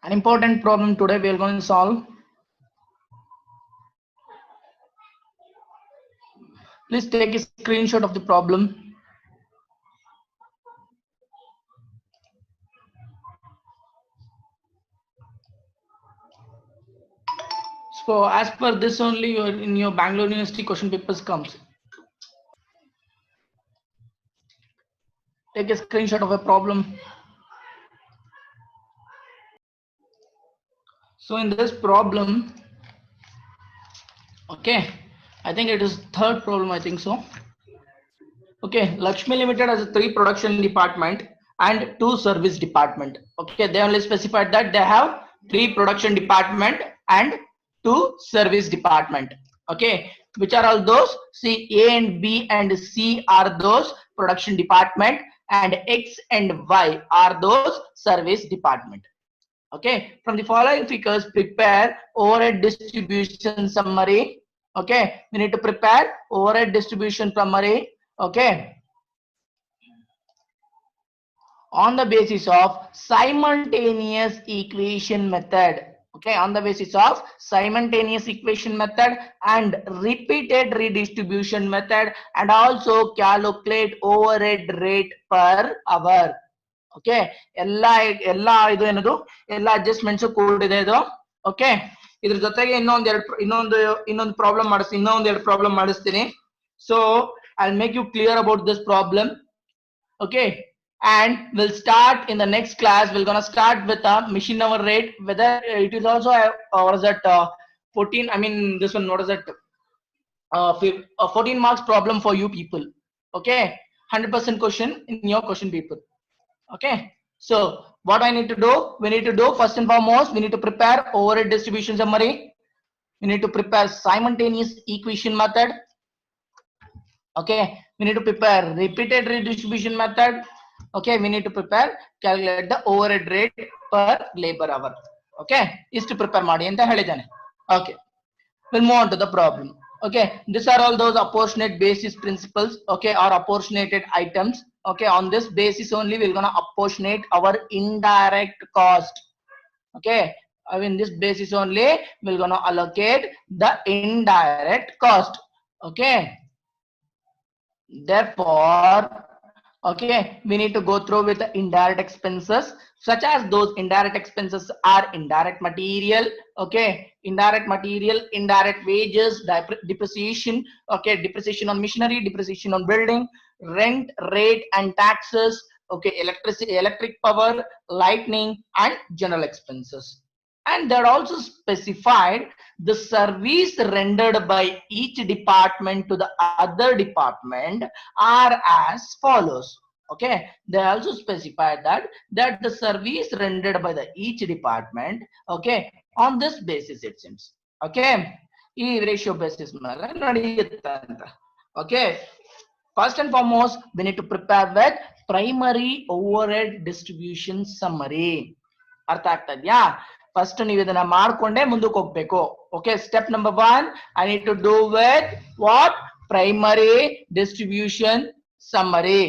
An important problem today we are going to solve. Please take a screenshot of the problem. So as per this only in your Bangalore University question papers comes. Take a screenshot of a problem. So in this problem, okay, I think it is third problem, I think so. Okay, Lakshmi Limited has a 3 production department and 2 service department. Okay, they only specified that they have 3 production department and 2 service department. Okay, which are all those? See, A and B and C are those production department, and X and Y are those service department. Okay, from the following figures, prepare overhead distribution summary. Okay, we need to prepare overhead distribution summary. Okay, on the basis of simultaneous equation method. Okay, on the basis of simultaneous equation method and repeated redistribution method, and also calculate overhead rate per hour. Okay, ಎಲ್ಲ ಇದು ಏನದು ಎಲ್ಲ adjustments ಕೂಡಿದೆ ಇದು. Okay, ಇದ್ರ ಜೊತೆಗೆ ಇನ್ನೊಂದು problem ಮಾಡಿಸ್ತೀನಿ, ಇನ್ನೊಂದೆರಡು ಪ್ರಾಬ್ಲಮ್ ಮಾಡಿಸ್ತೀನಿ. So I make you clear about this problem. Okay, and we'll start in the next class. We're gonna start with a machine hour rate, whether it is also what is that 14, I mean this one, what is that 14 marks problem for you people. Okay, 100% question in your question paper. Okay, so what I need to do, we need to do first and foremost, we need to prepare overhead distribution summary. We need to prepare simultaneous equation method. Okay, we need to prepare repeated redistribution method. Okay, we need to prepare calculate the overhead rate per labor hour. Okay, is to prepare ಮಾಡಿ ಅಂತ ಹೇಳಿದಾನೆ. Okay, we'll move on to the problem. Okay, these are all those apportionate basis principles, okay, or apportionated items. Okay, on this basis only we're gonna apportionate our indirect cost. Okay, I mean this basis only we're gonna allocate the indirect cost. Okay, therefore, okay, we need to go through with the indirect expenses, such as those indirect expenses are indirect material. Okay, indirect material, indirect wages, depreciation. Okay, depreciation on machinery, depreciation on building, rent, rate and taxes. Okay, electricity, electric power, lightning and general expenses. And they're also specified the service rendered by each department to the other department are as follows. Okay, they also specified that the service rendered by the each department, okay, on this basis it seems. Okay, ಈ ratio basis ಮೇಲೆ ನಡೆಯುತ್ತೆ ಅಂತ. Okay, first and foremost we need to prepare with primary overhead distribution summary. ಅರ್ಥ ಆಗ್ತಾ ಇದೆಯಾ? First ನೀವು ಇದನ್ನ ಮಾಡ್ಕೊಂಡೆ ಮುಂದಕ್ಕೆ ಹೋಗ್ಬೇಕು. Okay, step number 1, I need to do with what? Primary distribution summary.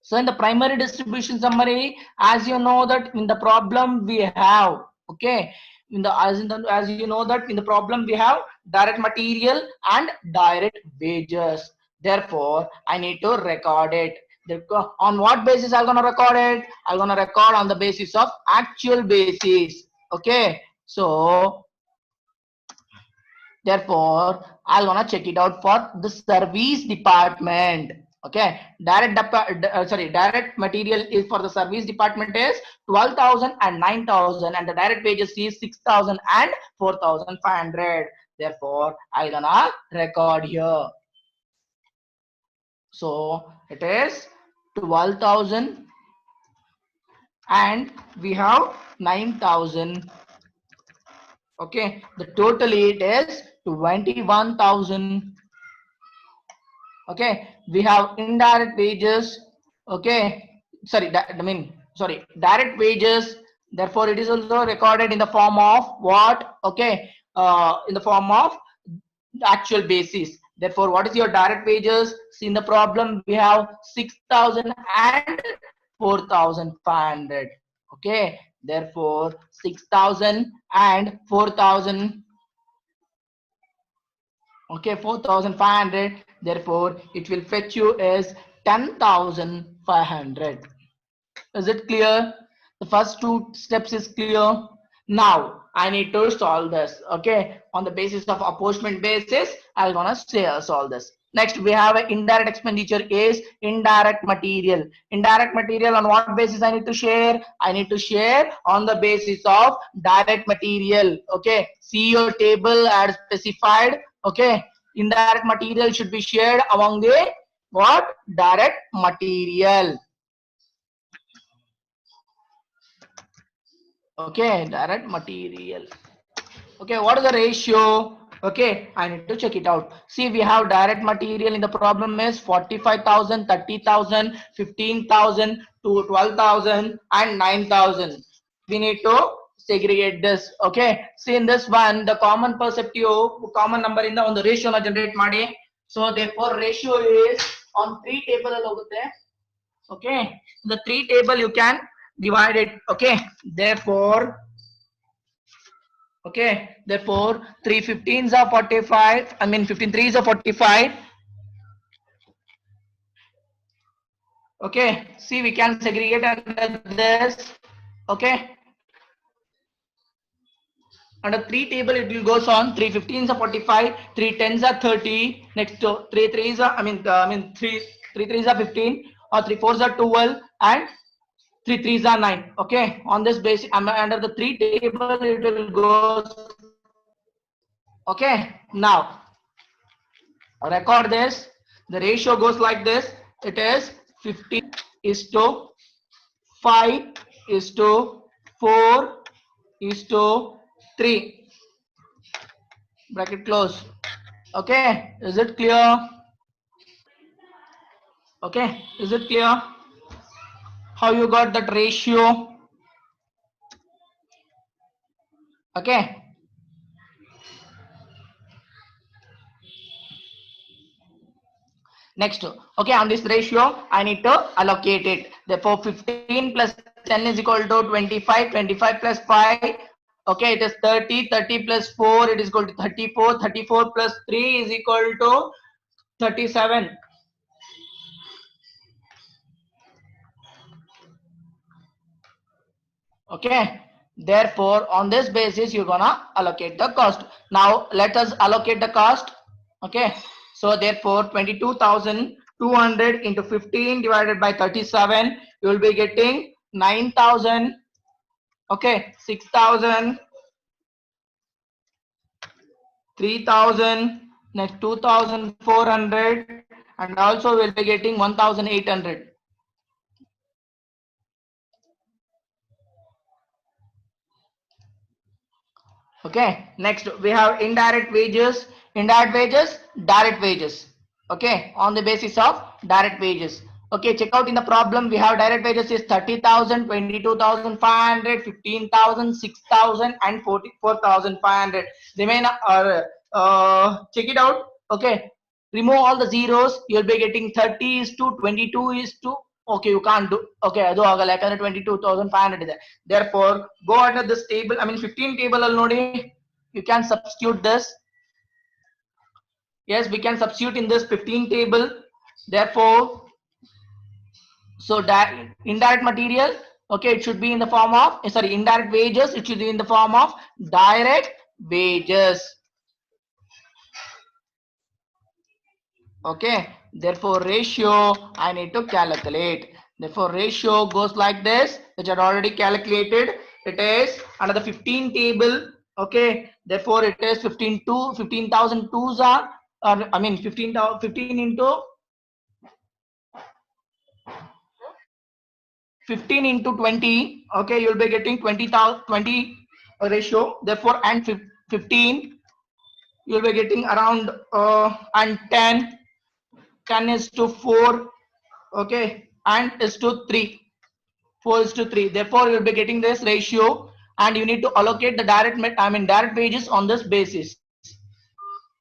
So in the primary distribution summary, as you know that in the problem we have, okay, as you know that in the problem we have direct material and direct wages. Therefore I need to record it. On what basis I'm gonna record it? I'm gonna record on the basis of actual basis. Okay, so therefore I'm gonna check it out for the service department. Okay, direct material is for the service department is 12,000 and 9,000, and the direct wages is 6,000 and 4,500. Therefore I'm gonna record here. So it is 12,000 and we have 9,000. Okay, the total it is 21,000. Okay, we have indirect wages. Okay, direct wages. Therefore it is also recorded in the form of what? Okay, in the form of actual basis. Therefore what is your direct wages? See, in the problem we have 6,000 and 4,500. Okay, Therefore 6,000 and 4,000. Okay, 4,500. Therefore it will fetch you as 10,500. Is it clear? The first two steps is clear. Now I need to solve this. Okay, on the basis of apportionment basis, I'm gonna solve this. Next, we have an indirect expenditure is indirect material. Indirect material on what basis I need to share? I need to share on the basis of direct material. Okay, see your table as specified. Okay, indirect material should be shared among the what? Direct material. Okay, direct material. Okay, what is the ratio? Okay, I need to check it out. See, we have direct material in the problem is 45,000, 30,000, 15,000 to 12,000 and 9,000. We need to segregate this. Okay, see in this one, the common perceptive common number in the on the ratio na generate ಮಾಡಿ. So therefore ratio is on 3 table ಅಲ್ಲಿ ಹೋಗುತ್ತೆ. Okay, the 3 table you can divide it. Okay, therefore okay, therefore 3 15s are 45, I mean 15 3s are 45. Okay, see we can segregate under this. Okay, under 3 table it will goes on 3 15s are 45, 3 10s are 30, next to 3 3s are I mean 3 3s are 15, or 3 4s are 12, and 3 3s are 9. Okay, on this basis under the 3 table it will goes. Okay, now record this. The ratio goes like this. It is 15 is to 5 is to 4 is to 3. Bracket close. Okay, is it clear? Okay, is it clear? How you got that ratio? Okay. Next, okay, on this ratio, I need to allocate it. Therefore, 15 plus 10 is equal to 25, 25 plus 5. Okay, it is 30, 30 plus 4, it is equal to 34, 34 plus 3 is equal to 37. Okay, therefore, on this basis, you're gonna allocate the cost. Now, let us allocate the cost. Okay, so therefore, 22,200 into 15 divided by 37, you will be getting 9,000. Okay, 6,000, 3,000, next 2,400, and also we'll be getting 1,800. Okay, next we have indirect wages, direct wages. Okay, on the basis of direct wages. Okay, check out in the problem. We have direct wages is 30,000, 22,500, 15,000, 6,000, and 44,500. Remain check it out. Okay, remove all the zeros. You'll be getting 30 is to 22 is to. Okay, you can't do. Okay, ಅದು ಆಗಲ್ಲ ಯಾಕಂದ್ರೆ 22,500 ಇದೆ. Therefore, go under this table. I mean 15 table ಅಲ್ಲಿ ನೋಡಿ. You can substitute this. Yes, we can substitute in this 15 table. Therefore, so that indirect material, okay, it should be in the form of sorry, indirect wages. It should be in the form of direct wages. Okay, therefore ratio I need to calculate. Therefore ratio goes like this, which I already calculated. It is under the 15 table. Okay, therefore it is 15,000 twos are, I mean 15 into 15 into 20. Okay, you'll be getting 20,000 20 ratio. Therefore and 15 you'll be getting around and 10 is to 4. Okay, and is to 3, 4 is to 3. Therefore you'll be getting this ratio, and you need to allocate the direct wages on this basis.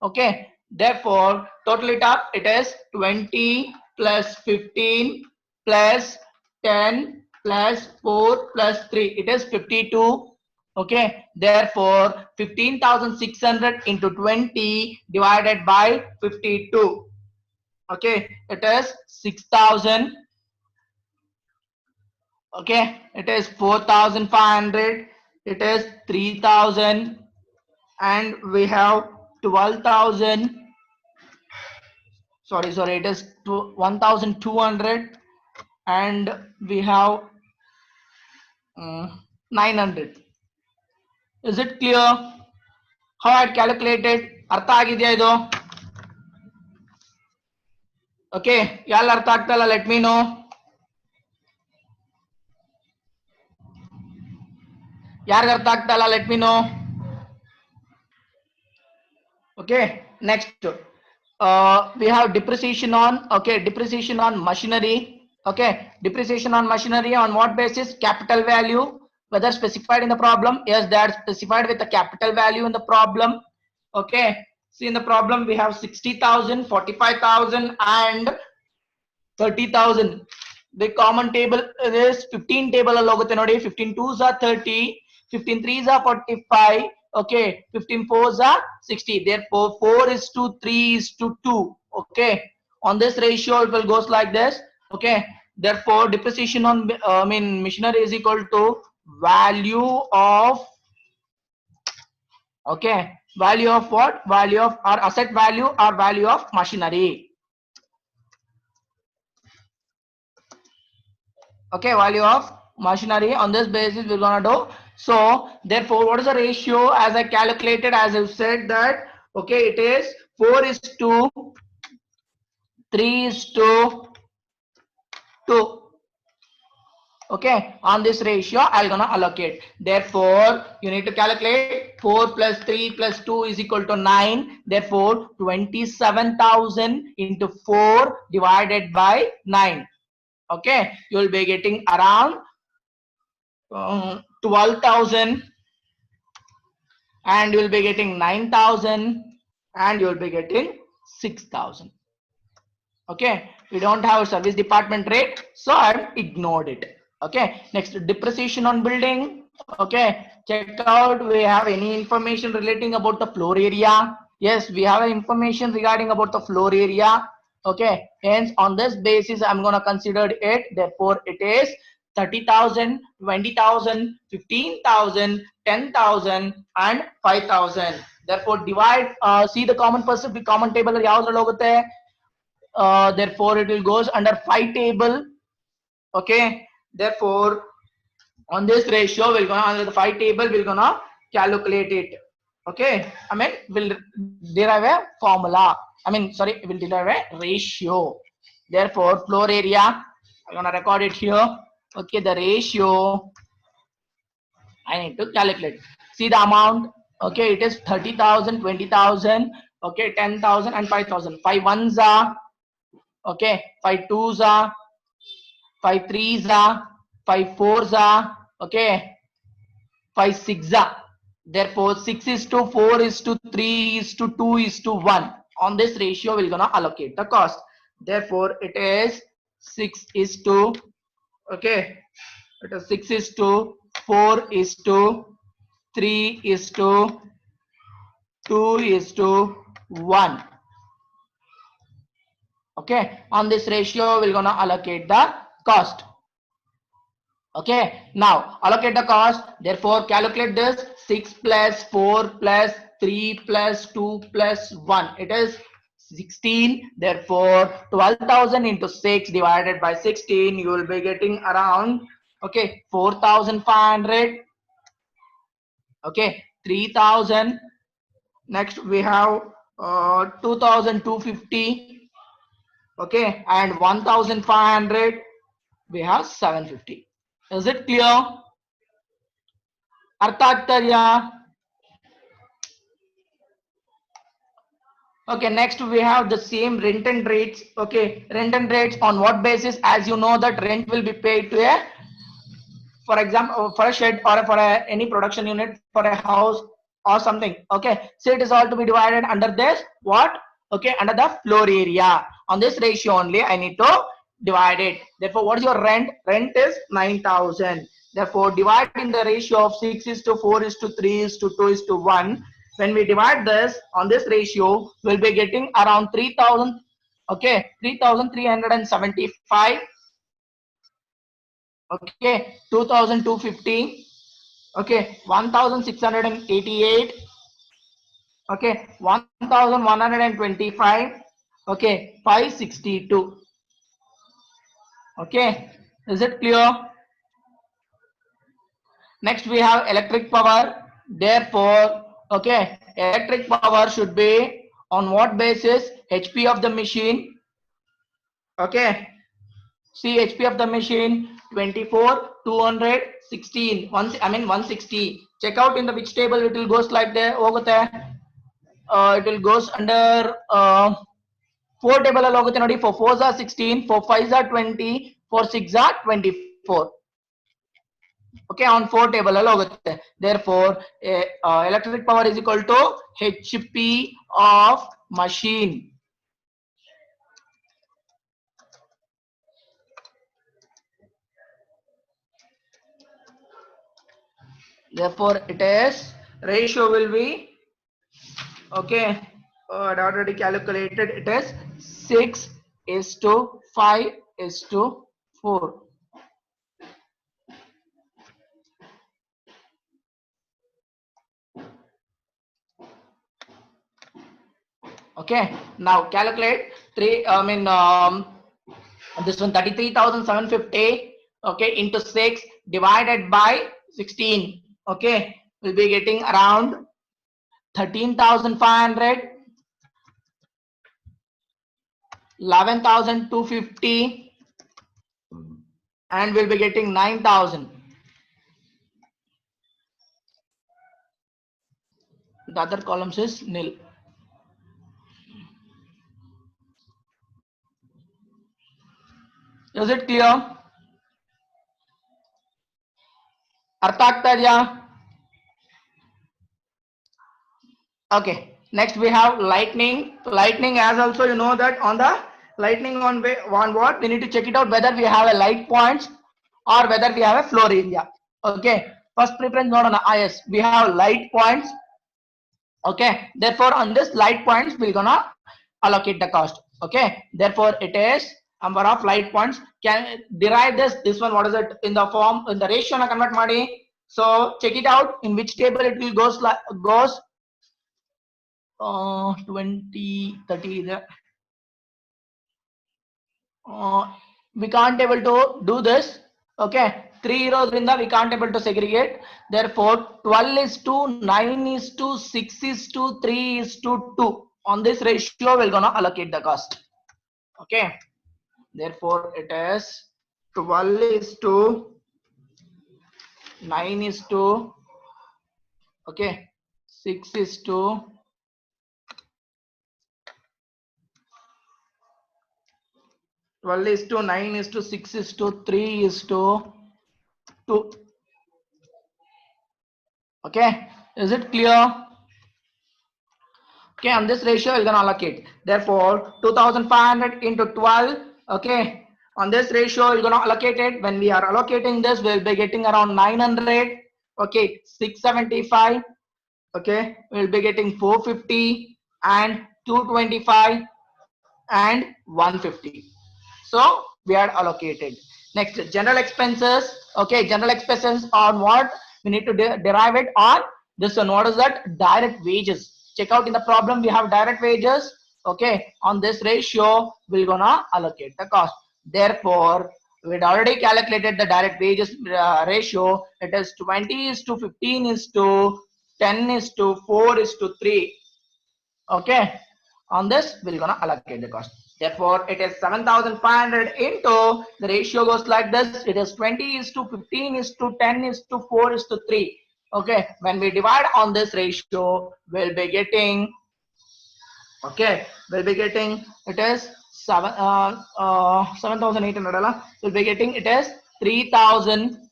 Okay, therefore total it up, it is 20 plus 15 plus 10 plus 4 plus 3, it is 52. Okay, therefore 15,600 into 20 divided by 52. Okay, it is 6,000. Okay, it is 4,500. It is 3,000, and we have 12,000. Sorry, it is 1,200, and we have 900. Is it clear how I calculated? ಅರ್ಥ ಆಗಿದೆಯಾ ಇದು? Okay, ಯಾರು ಅರ್ಥ ಆಗ್ತಲ್ಲ, let me know. ಯಾರಿಗೆ ಅರ್ಥ ಆಗ್ತಲ್ಲ, let me know. Okay, next we have depreciation on, okay, depreciation on machinery. Okay, depreciation on machinery on what basis? Capital value. Whether specified in the problem? Yes, that's specified with the capital value in the problem. Okay, see in the problem we have 60,000, 45,000 and 30,000. The common table is 15 table allo hogutte nodi. 15 2s are 30, 15 3s are 45. Okay, 15 4s are 60. Therefore 4 is to 3 is to 2. Okay, on this ratio it will goes like this. Okay, therefore depreciation on machinery is equal to value of, okay, value of what? Value of our asset value or value of machinery. Okay, value of machinery. On this basis we're gonna do. So therefore what is the ratio as I calculated, as I said that, okay, it is 4 is to 3 is to 2. Okay, on this ratio I'm gonna allocate. Therefore you need to calculate 4 plus 3 plus 2 is equal to 9. Therefore 27,000 into 4 divided by 9. Okay, you will be getting around 12,000, and you will be getting 9,000, and you will be getting 6,000. Okay, we don't have a service department rate, so I've ignored it. Okay, next, depreciation on building. Okay, check out, we have any information relating about the floor area? Yes, we have information regarding about the floor area. Okay, hence on this basis I'm gonna consider it. Therefore it is 30,000, 20,000, 15,000, 10,000 and 5,000. Therefore divide, see the common percent, common table yavralli hogutte. Therefore it will goes under 5 table. Okay, therefore on this ratio we're gonna, under the 5 table we're gonna calculate it. Okay, I mean we'll derive a formula, we'll derive a ratio. Therefore floor area, I'm gonna record it here. Okay, the ratio I need to calculate. See the amount. Okay, it is 30,000, 20,000, okay, 10,000 and 5,000. 5 ones are, okay, 5 twos are, 5 threes are, 5 fours are, okay, 5 six are. Therefore 6 is to 4 is to 3 is to 2 is to 1. On this ratio we're gonna allocate the cost. Therefore it is 6 is to, okay, it is 6 is to 4 is to 3 is to 2 is to 1. Okay, on this ratio we're gonna allocate the cost. Okay, now allocate the cost. Therefore calculate this. 6 plus 4 plus 3 plus 2 plus 1, it is 16. Therefore 12,000 into 6 divided by 16, you will be getting around, okay, 4,500. Okay, 3,000. Next we have 2,250. Okay, and 1,500 we have 750. Is it clear? Artha agtadya? Okay, next we have the same rent and rates. Okay, rent and rates on what basis? As you know that rent will be paid to a, for example, for a shed or for any production unit, for a house or something. Okay, so it is all to be divided under this what? Okay, under the floor area. On this ratio only I need to divided. Therefore, what is your rent? Rent is 9,000. Therefore, divide in the ratio of 6 is to 4 is to 3 is to 2 is to 1. When we divide this on this ratio, we'll be getting around 3,000. Okay, 3,375. Okay, 2,250. Okay, 1,688. Okay, 1,125. Okay, 562. Okay, is it clear? Next we have electric power. Therefore, okay, electric power should be on what basis? HP of the machine. Okay, see HP of the machine 24, 200, 16. I mean 160. Check out in the which table it will goes like there. It will goes under 4 table alogate nodi. For 4s are 16, for 5s are 20, for 6 are 24. Okay, on 4 table alogate. Therefore, electric power is equal to HP of machine. Therefore, it is ratio will be okay. I already calculated. It is 6 is to 5 is to 4. Okay, now calculate this one 33,750. Okay, into 6 divided by 16. Okay, we'll be getting around 13,500, 11,250, and we'll be getting 9,000. The other columns is nil. Is it clear? ಅರ್ಥ ಆಗ್ತಾ ಇದೆಯಾ? Okay, next we have lightning. Lightning, as also you know that on the lightning on what we need to check it out whether we have a light points or whether we have a floor area. Okay, first preference not on IS, we have light points. Okay, therefore on this light points we're gonna allocate the cost. Okay, therefore it is number of light points. Can derive this one, what is it in the form in the ratio na convert madi. So check it out in which table it will goes 20, 30 there. We can't able to do this. Okay, 3 rows in the we can't able to segregate. Therefore 12 is to 9 is to 6 is to 3 is to 2. On this ratio we're gonna allocate the cost. Okay, therefore it is 12 is to 9 is to okay 6 is to 12 is to 9 is to 6 is to 3 is to 2. Okay, is it clear? Okay, on this ratio we're gonna allocate. Therefore 2,500 into 12. Okay, on this ratio you're gonna allocate it. When we are allocating this, we'll be getting around 900. Okay, 675. Okay, we'll be getting 450 and 225 and 150. So we are allocated. Next, general expenses. Okay, general expenses on what we need to derive it on this one. What is that? Direct wages. Check out in the problem we have direct wages. Okay, on this ratio we're gonna allocate the cost. Therefore we'd already calculated the direct wages ratio. It is 20 is to 15 is to 10 is to 4 is to 3. Okay, on this we're gonna allocate the cost. Therefore it is 7,500 into the ratio goes like this. It is 20 is to 15 is to 10 is to 4 is to 3. Okay, when we divide on this ratio we'll be getting okay it is 7,800. We'll be getting it is 3,000.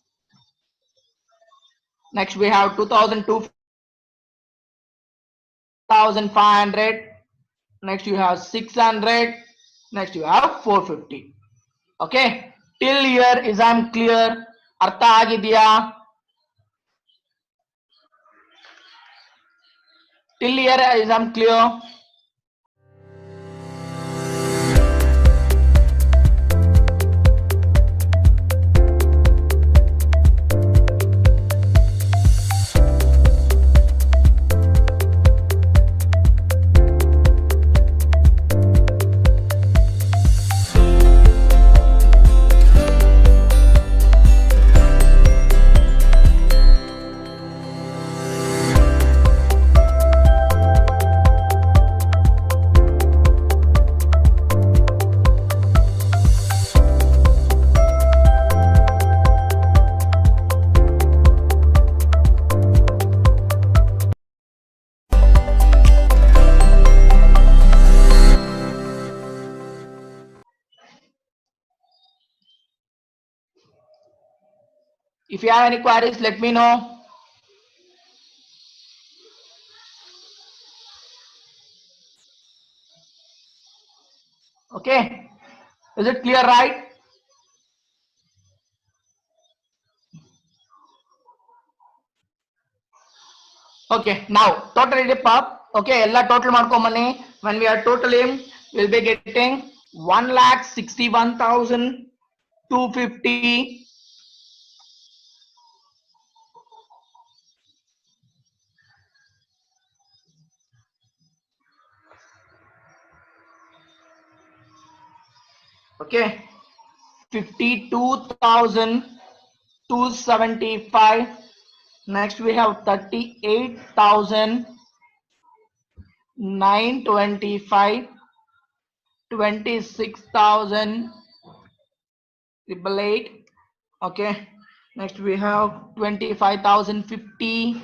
Next we have 2,500. Next you have 600. Next you have 450. Okay, till here is I'm clear? ಅರ್ಥ ಆಗಿದೆಯಾ? till here is I'm clear? If you have any queries, let me know. Okay, is it clear, right? Okay, now total dip up. Okay, ella total money. When we are totaling, we'll be getting 1,61,250. Okay, 52,275. Next we have 38,925, 26,888. Okay, next we have 25,050.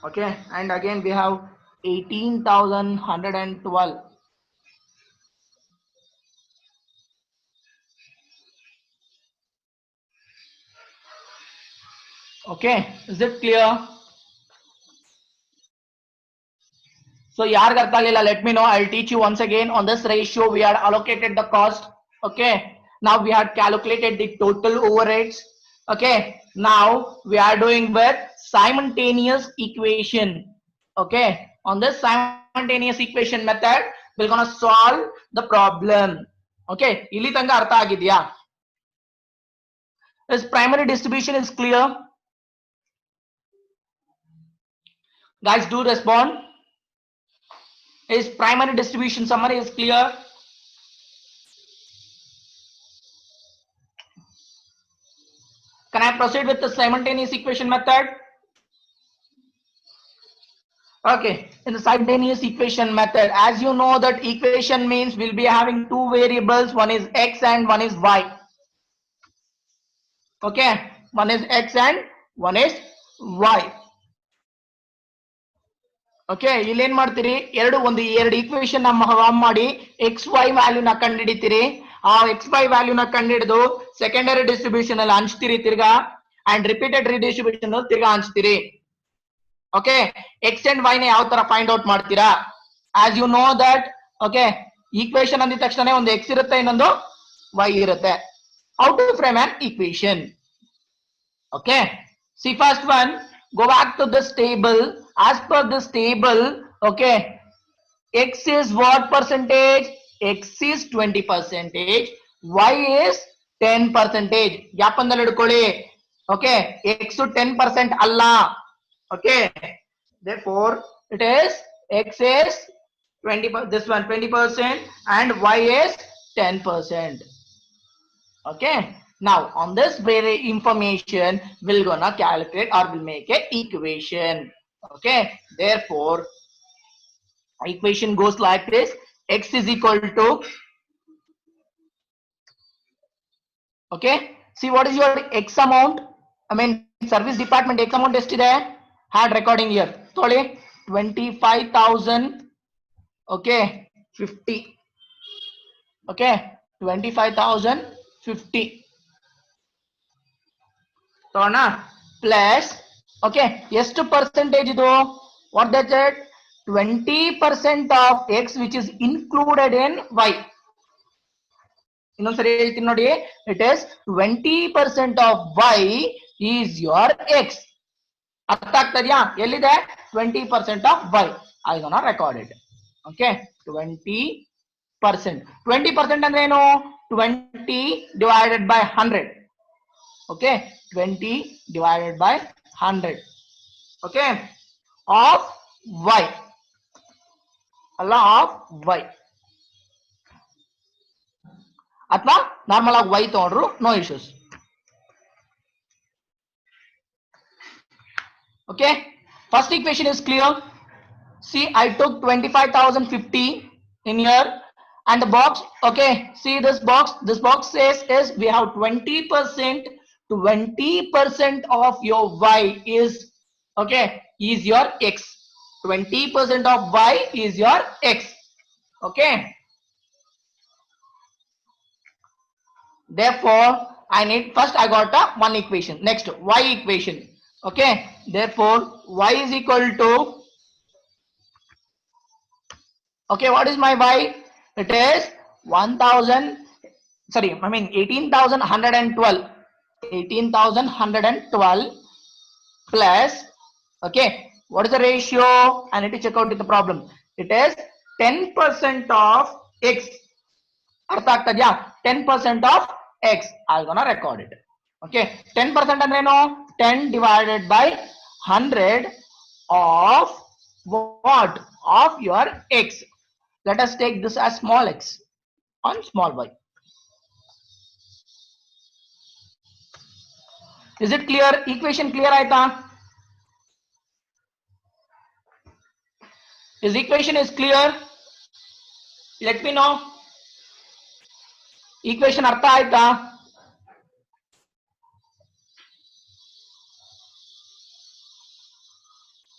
Okay, and again we have 18,112. Okay, is it clear? So let me know. I'll teach you once again. On this ratio we had allocated the cost. Okay, now we had calculated the total overheads. Okay, now we are doing with simultaneous equation. Okay, on this simultaneous equation method we're gonna solve the problem. Okay, ಇಲ್ಲಿ ತನಕ ಅರ್ಥ ಆಗಿದೆಯಾ? This primary distribution is clear. Guys, do respond. Is primary distribution summary is clear? Can I proceed with the simultaneous equation method? Okay, in the simultaneous equation method, as you know that equation means we'll be having two variables, one is x and one is y. Okay, one is x and one is y. Okay, ಇಲ್ಲಿ ಏನ್ ಮಾಡ್ತೀರಿ, ಒಂದು equation form ಮಾಡಿ X Y value ನ ಕಂಡು ಹಿಡಿತೀರಿ. ಆ X Y value ನ ಕಂಡು ಹಿಡಿದು ಸೆಕೆಂಡರಿ ಡಿಸ್ಟ್ರಿಬ್ಯೂಷನ್ ಅಲ್ಲಿ ಹಂಚ್ತೀರಿ ತಿರ್ಗಾ, ಅಂಡ್ ರಿಪೀಟೆಡ್ ರಿಡಿಸ್ಟ್ರಿಬ್ಯೂಷನ್ ಅಲ್ಲಿ ತಿರ್ಗಾ ಹಂಚ್ತೀರಿ. ಓಕೆ, ಎಕ್ಸ್ ಅಂಡ್ ವೈ ನ ಯಾವ ತರ ಫೈಂಡ್ ಔಟ್ ಮಾಡ್ತೀರಾ? As you know that, okay, equation ಅಂದಿದ ತಕ್ಷಣ ಒಂದು ಎಕ್ಸ್ ಇರುತ್ತೆ, ಇನ್ನೊಂದು ವೈ ಇರುತ್ತೆ. How to frame an equation? Okay, see first one, go back to this table. As per this table, okay, x is what percentage? X is 20%, y is 10%. ಯಾಪಂದಲ್ಲಿ ಹಿಡ್ಕೊಳ್ಳಿ. Okay, x 10% ಅಲ್ಲ. Okay, therefore it is x is 20, this one 20% and y is 10%. Okay, now on this very information we're gonna calculate or we'll make a equation. Okay, therefore equation goes like this: x is equal to, okay, see what is your x amount. I mean service department x amount estiде had recording here toli 25,000. Okay, 50. Okay, 25,050 ತೋಣ plus. Okay, ಎಷ್ಟು percentage ಇದು? what they said, 20% of x which is included in y. ಇನ್ನೊಂದ್ಸರಿ ಹೇಳ್ತೀನಿ ನೋಡಿ, it is 20% of y is your x. ಅರ್ಥ ಆಗ್ತದ್ಯಾ? ಎಲ್ಲಿದೆ 20% of y? I gonna record it. Okay, 20%. 20% ಅಂದ್ರೆ ಏನು? 20 divided by 100. Okay, 20 divided by 100. Okay, of y, ಅಲ್ಲ of y. ಅಥವಾ normal ಆಗಿ y ತಗೊಂಡ್ರು no issues. Okay, first equation is clear. See, I took 25,050 in here and the box. Okay, see this box says is we have 20%. 20% of your y is, okay, is your x. 20% of y is your x. Okay, therefore I need, first I got a one equation. Next y equation. Okay, therefore y is equal to, okay, what is my y? It is 18,112. 18,112 plus, okay, what is the ratio? I need to check out the problem. It is 10% of x. ಅರ್ಥ ಆಗ್ತದ್ಯಾ? 10% of x. I'm gonna record it. Okay, 10% ಅಂದ್ರೇನು? 10 divided by 100 of what? Of your x. Let us take this as small x on small y. Is it clear? Equation clear ಆಯ್ತಾ? This equation is clear? Let me know. Equation ಅರ್ಥ ಆಯ್ತಾ?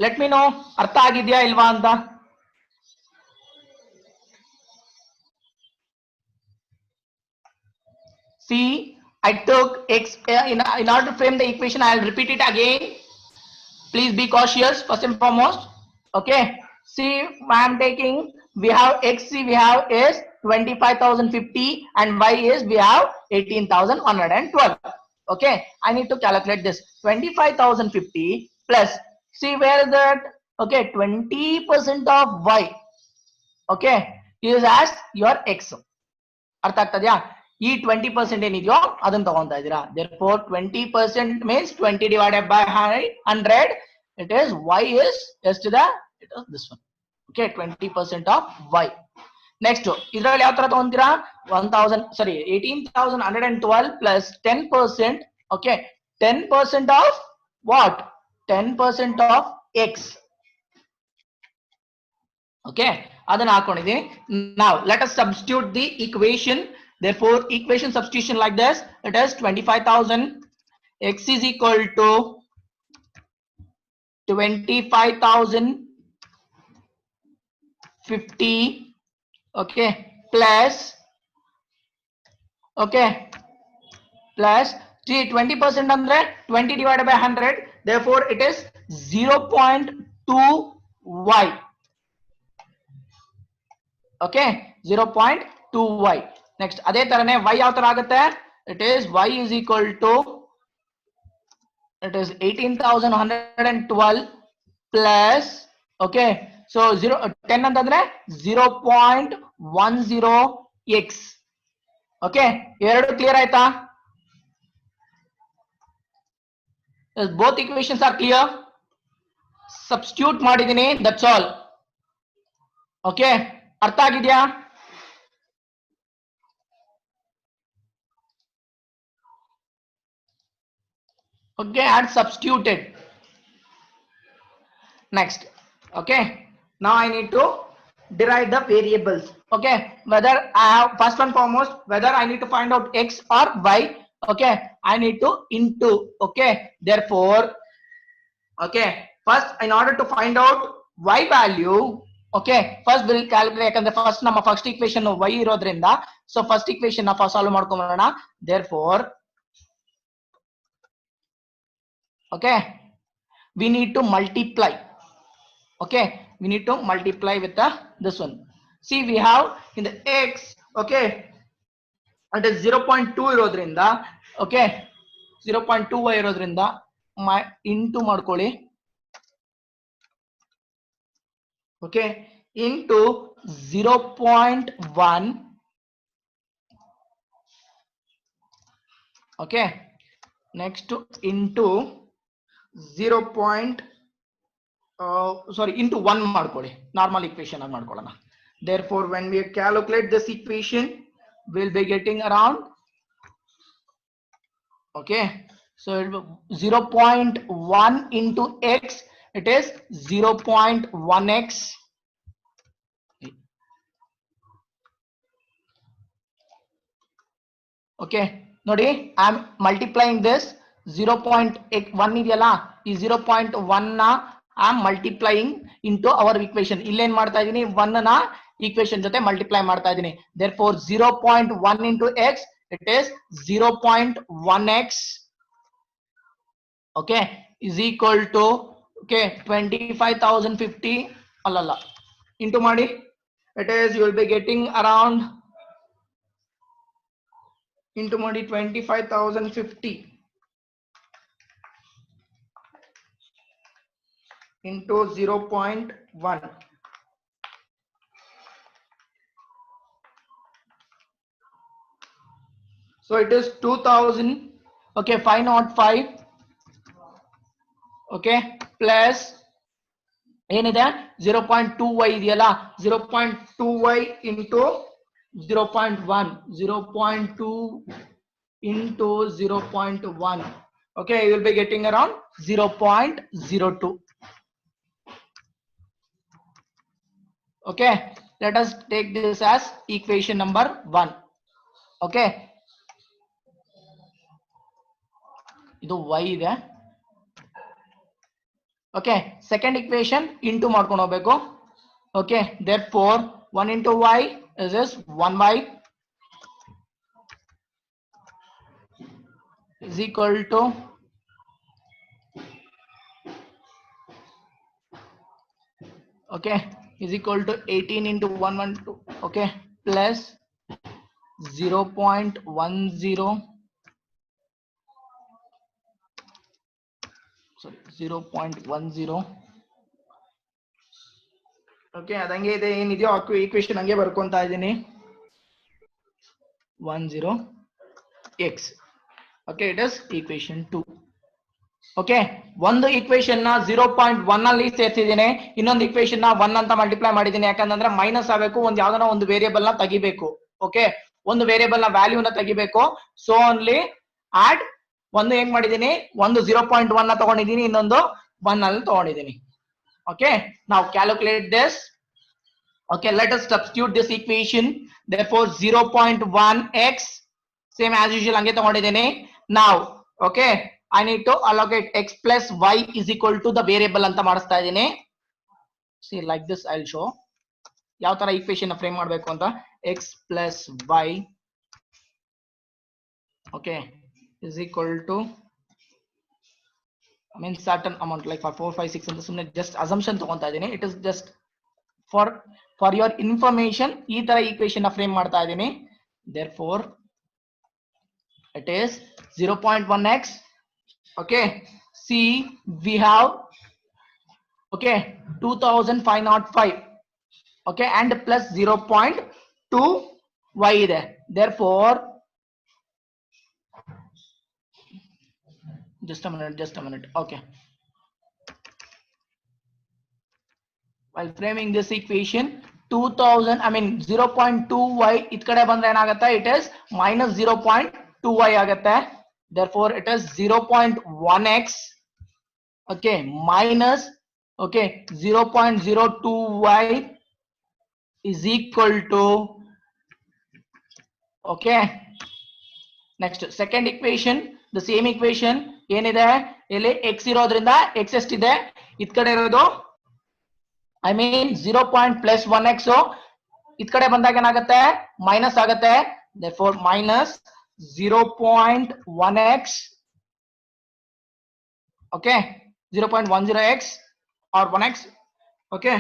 Let me know. ಅರ್ಥ ಆಗಿದ್ಯಾ ಇಲ್ವಾ ಅಂತ. See, I took x in order to frame the equation. I'll repeat it again. Please be cautious first and foremost. Okay, see, I am taking, we have x, we have is 25,050 and y is we have 18,112. Okay, I need to calculate this. 25,050 plus, see where is that? Okay, 20% of y, okay, is as your x. ಅರ್ಥ ಆಗ್ತದ್ಯಾ? ಈ 20% ಏನಿದೆಯೋ ಅದನ್ನ ತಗೊಂತಾ ಇದೀರಾ. Therefore 20% means 20 divided by 100. It is y is just the, it is this one. Okay, 20% of y. Next ಇದರಲ್ಲಿ ಯಾವ ತರ ತಗೊಂತೀರಾ? 18,112 plus 10%. Okay, 10% of what? 10% of x. Okay, ಅದನ್ನ ಹಾಕೊಂಡಿದ್ದೀನಿ. Now let us substitute the equation. Therefore equation substitution like this. It is 25,000 x is equal to 25,050, okay, plus, okay, plus 20% ಅಂದ್ರೆ 20 divided by 100. Therefore it is 0.2y. Okay, 0.2y. Next ಅದೇ ತರನೇ y ಯಾವ ತರ ಆಗುತ್ತೆ? It is y is equal to, it is 18,112 plus, okay, so 10 ಅಂತಂದ್ರೆ 0.10x. okay, ಎರಡು clear ಆಯ್ತಾ? both equations are clear. substitute ಮಾಡಿದೀನಿ, that's all. okay, ಅರ್ಥ ಆಗಿದ್ಯಾ? okay, and substituted. Next, okay, now I need to derive the variables. Okay, whether I have, first and foremost, whether I need to find out x or y. Okay, I need to into. Okay, therefore, okay, first in order to find out y value, okay, first we'll calculate, ಯಾಕಂದ್ರೆ first ನಮ್ಮ first equation y ಇರೋದ್ರಿಂದ, so first equation ನ first solve ಮಾಡ್ಕೊಳ್ಳೋಣ. Therefore, okay, we need to multiply. Okay, we need to multiply with this one. See, we have in the x, okay, it is 0.2 ಇರೋದ್ರಿಂದ, okay, 0.2y ಇರೋದ್ರಿಂದ into ಮಾಡ್ಕೊಳ್ಳಿ, okay, into 0.1, okay, next into 0. Sorry, into 1 ಮಾಡ್ಕೊಳ್ಳಿ, normal equation ಆಗಿ ಮಾಡ್ಕೊಳ್ಳೋಣ. Therefore, when we calculate this equation, we'll be getting around, okay, so 0.1 into x, it is 0.1x. Okay, nodi, I am multiplying this 0.1 ಇದೆಯಲ್ಲ, ಈ 0.1 ನ I am multiplying into our equation. ಇಲ್ಲಿ ಏನು ಮಾಡ್ತಾ ಇದೀನಿ, 1 ನ equation ಜೊತೆ multiply ಮಾಡ್ತಾ ಇದೀನಿ. Therefore 0.1 into x, it is 0.1x, okay, is equal to, okay, 25,050 ಅಲ್ಲಲ್ಲ, into ಮಾಡಿ, it is, you will be getting around, into ಮಾಡಿ 25,050 into 0.1, so it is 2000, okay, 505, okay, plus ಏನಿದೆ 0.2y ಇದೆಯಲ್ಲ, 0.2y into 0.1, 0.2 into 0.1, okay, you will be getting around 0.02. Okay, let us take this as equation number 1. Okay, ಇದು y ಇದೆ. Okay, second equation into ಮಾಡ್ಕೊಂಡು ಹೋಗಬೇಕು. Okay, therefore 1 into y is this 1y is equal to, okay, is equal to 18 into 112, okay, plus 0.10, sorry, 0.10, okay, ಅದಂಗೆ ಇದೆ, ಏನಿದೆಯೋ equation ಹಂಗೆ ಬರ್ಕೊಂತಾ ಇದೀನಿ, 10x, okay, it is equation 2. okay, ಒಂದು equation ನ 0.1 ಅಲ್ಲಿ ಸೇರಿಸಿದ್ದೀನಿ, ಇನ್ನೊಂದು equation ನ 1 ಅಂತ ಮಲ್ಟಿಪ್ಲೈ ಮಾಡಿದ್ದೀನಿ, ಯಾಕಂದ್ರೆ ಮೈನಸ್ ಆಗಬೇಕು, ಒಂದು ಯಾವ್ದಾನ ಒಂದು ವೇರಿಯಬಲ್ ನ ತೆಗಿಬೇಕು. ಓಕೆ, ಒಂದು ವೇರಿಯಬಲ್ ನ ವ್ಯಾಲ್ಯೂ ನ ತೆಗಿಬೇಕು, ಸೊ ಓನ್ಲಿ ಆಡ್, ಒಂದು ಹೆಂಗ್ ಮಾಡಿದೀನಿ, ಒಂದು 0.1 ನ ತಗೊಂಡಿದ್ದೀನಿ, ಇನ್ನೊಂದು 1 ಅಲ್ಲಿ ತಗೊಂಡಿದ್ದೀನಿ. ಓಕೆ, ನಾವು calculate this. Okay, let us substitute this equation. Therefore 0.1x, same as usual ಹಂಗೆ ತಗೊಂಡಿದ್ದೀನಿ. Now, okay, I need to allocate x plus y is equal to the variable ಅಂತ ಮಾಡಿಸ್ತಾ ಇದ್ದೀನಿ. See, like this I'll show ಯಾವ ತರ equation frame ಮಾಡಬೇಕು ಅಂತ. x plus y, okay, is equal to, I mean certain amount like 4 5 6 ಅಂತ ಸುಮ್ಮನೆ just assumption ತಗೊಂತಾ ಇದ್ದೀನಿ. It is just for your information, ಈ ತರ equation ನ ಫ್ರೇಮ್ ಮಾಡ್ತಾ ಇದ್ದೀನಿ. Therefore it is 0.1x. okay, see, we have, okay, 2505, okay, and plus 0.2 y ಇದೆ. Therefore just a minute, okay, while framing this equation 2000, I mean 0.2y ಇದ್ ಕಡೆ ಬಂದ್ರೆ ಏನಾಗುತ್ತೆ, it is minus 0.2y ಆಗುತ್ತೆ. Therefore it is 0.1x, okay, minus, okay, 0.02y is equal to, okay, next second equation, the same equation ಏನಿದೆ ಇಲ್ಲಿ x ಇರೋದ್ರಿಂದ x ಎಷ್ಟಿದೆ, ಇದ್ ಕಡೆ ಇರೋದು I mean 0. plus 1x, ಇದ್ ಕಡೆ ಬಂದಾಗ ಏನಾಗುತ್ತೆ, ಮೈನಸ್ ಆಗುತ್ತೆ. Therefore minus 0.1x, okay, 0.10x or 1x, Okay,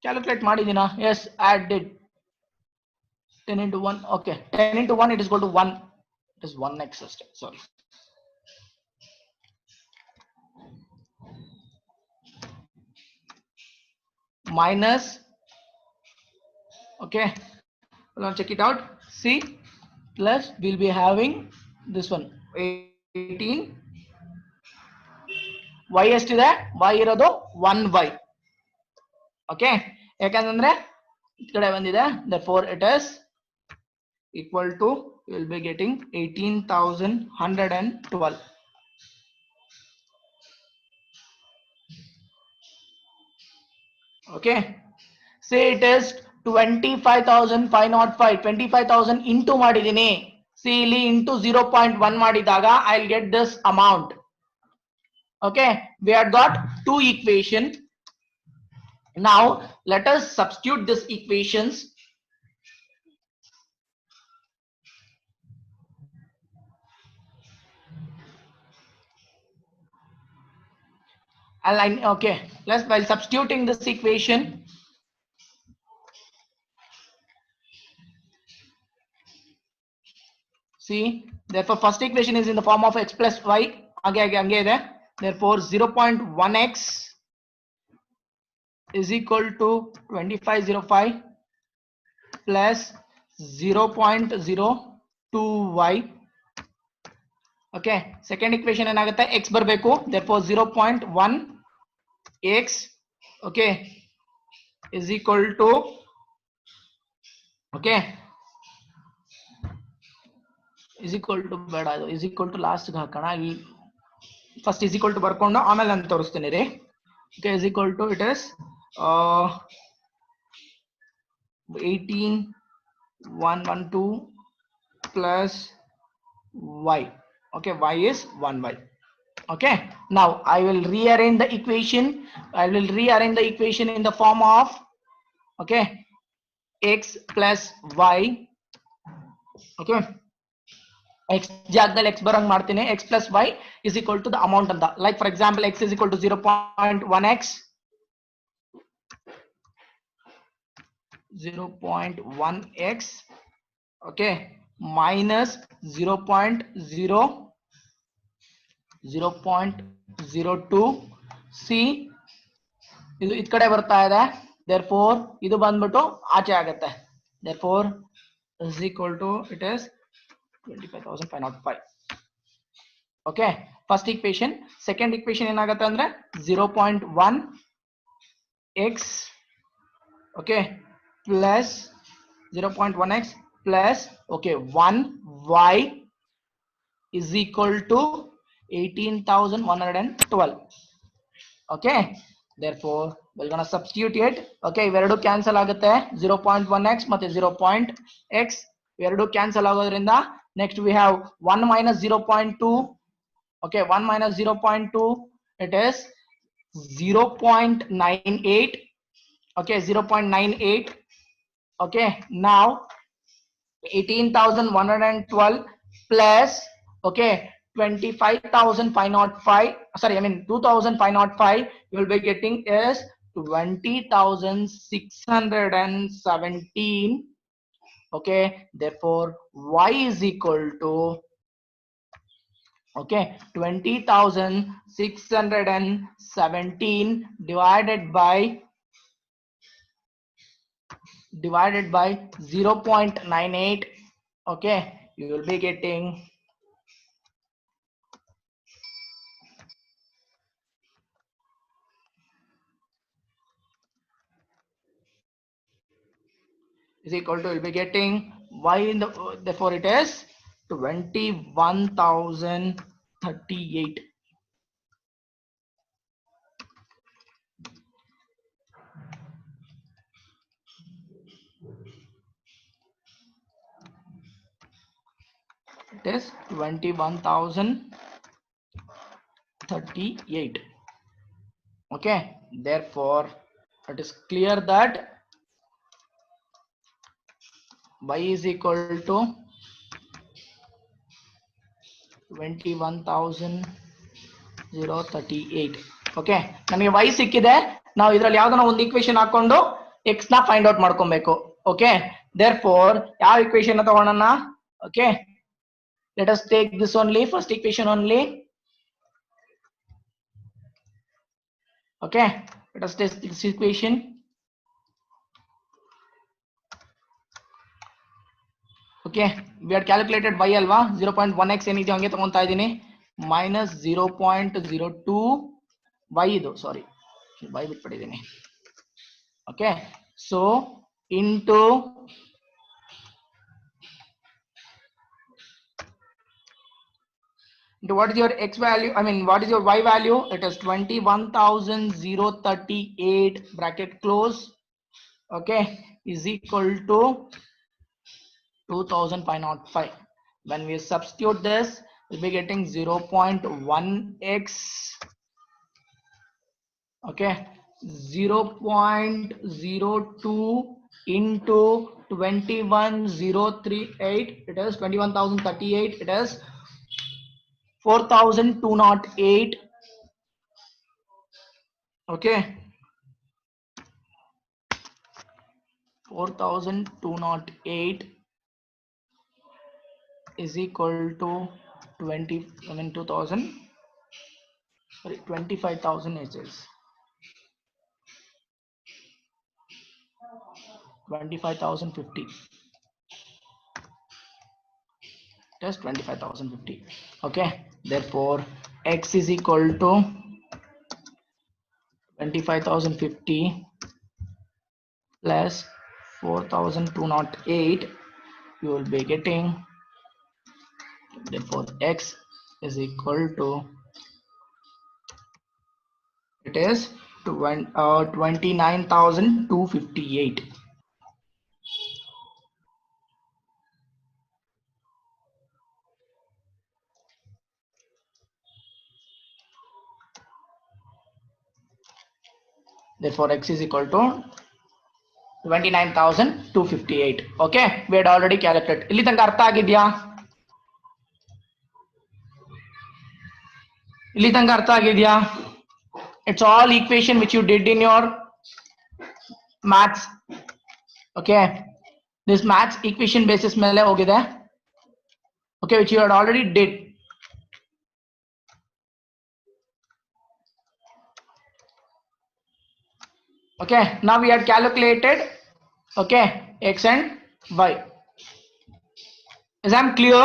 calculate ಮಾಡಿದೀನಾ? Yes, add it 10 into 1. Okay, 10 into 1 it is equal to 1. It is 1x system. Sorry. Minus, okay, let's check it out. See, plus we'll be having this one 18. Y ಎಷ್ಟಿದೆ? Y ಇರೋದು 1y. Okay, ಯಾಕಂದ್ರೆ ಈ ಕಡೆ ಬಂದಿದೆ, therefore it is equal to, you will be getting 18,112. Okay, say it is 25,505. 25,000 into ಮಾಡಿದೀನಿ. See ಇಲ್ಲಿ into 0.1 ಮಾಡಿದಾಗ I'll get this amount. Okay, we have got two equation. Now let us substitute these equations. Okay, let's, while substituting this equation, see, therefore first equation is in the form of x plus y. Hage ide. Therefore 0.1x is equal to 2505 plus 0.02y. Okay, second equation ಏನಾಗುತ್ತೆ, x ಬರಬೇಕು. Therefore 0.1 x, okay, is equal to, okay, is equal to ಬೇಡ, ಇದು is equal to last ಗೆ ಹಾಕೋಣ. First is equal to ಬರ್ಕೊಂಡು ಆಮೇಲೆ ನಾನು ತೋರಿಸ್ತೀನಿ ರೀ. Okay, is equal to, it is 18,112 plus y. Okay, y is 1y. Okay, now I will rearrange the equation. I will rearrange the equation in the form of, okay, x plus y. Okay, x ಜಾಗದಲ್ಲಿ x ಬರಂಗ್ ಮಾಡ್ತೀನಿ. x plus y is equal to the amount ಅಂತ. Like for example, x is equal to 0.1x, 0.1x, okay, minus 0.02. see, ಇದು ಈ ಕಡೆ ಬರ್ತಾ ಇದೆ. therefore ಇದು ಬಂದ್ಬಿಟ್ಟು ಆಚೆ ಆಗುತ್ತೆ. therefore is equal to, it is 25,505. okay, first equation. second equation ಏನಾಗುತ್ತೆ ಅಂದ್ರೆ 0.1 x, okay, plus 0.1 x plus, okay, 1 y is equal to 18,112. okay, therefore we're gonna substitute it. okay, ಇವೆರಡು ಕ್ಯಾನ್ಸಲ್ ಆಗುತ್ತೆ. 0.1x ಮತ್ತೆ 0.x ಇವೆರಡು cancel ಆಗೋದ್ರಿಂದ next we have 1 minus 0.2. okay, 1 minus 0.2, it is 0.98. okay, 0.98. okay, now 18,112 plus, okay, 25,505, sorry, I mean 2,505, you will be getting is 20,617. okay, therefore y is equal to, okay, 20,617 divided by 0.98. okay, you will be getting is equal to, will be getting y in the, therefore it is 21,038. it is 21,038. okay, therefore it is clear that y is equal to 21,038. okay, ನಮಗೆ y ಸಿಕ್ಕಿದೆ. ನಾವು ಇದರಲ್ಲಿ ಯಾವ್ದನ್ನ ಒಂದು equation ಹಾಕೊಂಡು x ನ find out ಮಾಡ್ಕೊಬೇಕು. Okay, therefore ಯಾವ ಈಕ್ವೇಶನ್ ತಗೊಳ್ಳೋಣ? Okay, let us take this only, first equation only. Okay, let us take this equation. Okay, we had calculated y alva 0.1x ಏನಿದೆ ಹಂಗೆ ತಗೊಂತಾ ಇದೀನಿ, minus 0.02 y ಇದು, ಸಾರಿ y ಬಿಟ್ಬಿಟ್ಟಿದ್ದೀನಿ. Okay, so into what is your x value, I mean what is your y value? It is 21,038 bracket close, okay, is equal to 2,505. When we substitute this, we'll be getting 0.1x, okay, 0.02 into 21,038, it is 21,038, it is 4,208. Okay, 4,208 is equal to 25,000 is 25,050. Just 25,050. Okay, therefore x is equal to 25,050 plus 4,208. You will be getting, therefore x is equal to, it is 29,258. Therefore x is equal to 29,258. Okay, we had already calculated. ಇಲ್ಲಿ ತನಕ ಅರ್ಥ ಆಗಿದ್ಯಾ? ಇಲ್ಲಿ ತನಕ ಅರ್ಥ ಆಗಿದ್ಯಾ? It's all equation which you did in your maths. Okay, this maths equation basis ಮೇಲೆ ಹೋಗಿದೆ. Okay, which you had already did. Okay, now we had calculated, okay, x and y. Is that clear?